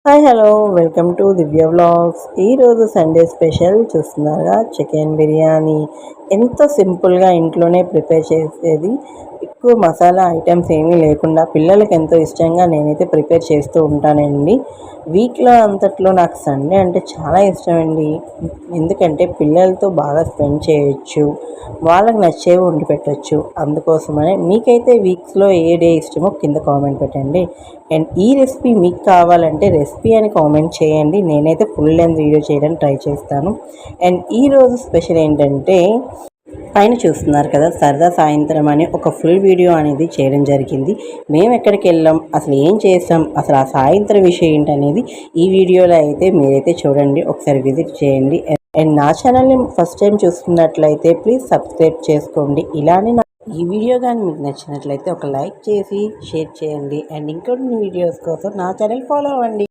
Hi hello welcome to Divya vlogs. ఈరోజు Sunday special చూస్తున్నారుగా chicken biryani. ఎంతో సింపుల్గా ఇంట్లోనే ప్రిపేర్ చేసేది, ఎక్కువ మసాలా ఐటమ్స్ ఏమీ లేకుండా పిల్లలకి ఎంతో ఇష్టంగా నేనైతే ప్రిపేర్ చేస్తూ ఉంటానండి. వీక్లో అంతట్లో నాకు సండే అంటే చాలా ఇష్టం అండి. ఎందుకంటే పిల్లలతో బాగా స్పెండ్ చేయొచ్చు, వాళ్ళకి నచ్చేవి వండి పెట్టచ్చు. అందుకోసమనే మీకైతే వీక్స్లో ఏ డే ఇష్టమో కింద కామెంట్ పెట్టండి. అండ్ ఈ రెసిపీ మీకు కావాలంటే రెసిపీ అని కామెంట్ చేయండి. నేనైతే ఫుల్ లెంత్ వీడియో చేయడానికి ట్రై చేస్తాను. అండ్ ఈరోజు స్పెషల్ ఏంటంటే, పైన చూస్తున్నారు కదా సరదా సాయంత్రం అని ఒక ఫుల్ వీడియో అనేది చేయడం జరిగింది. మేము ఎక్కడికి వెళ్ళాం, అసలు ఏం చేసాం, అసలు ఆ సాయంత్రం విషయం ఏంటనేది ఈ వీడియోలో అయితే మీరైతే చూడండి, ఒకసారి విజిట్ చేయండి. అండ్ నా ఛానల్ని ఫస్ట్ టైం చూస్తున్నట్లయితే ప్లీజ్ సబ్స్క్రైబ్ చేసుకోండి. ఇలానే ఈ వీడియో కానీ మీకు నచ్చినట్లయితే ఒక లైక్ చేసి షేర్ చేయండి. అండ్ ఇంకొన్ని వీడియోస్ కోసం నా ఛానల్ ఫాలో అవ్వండి.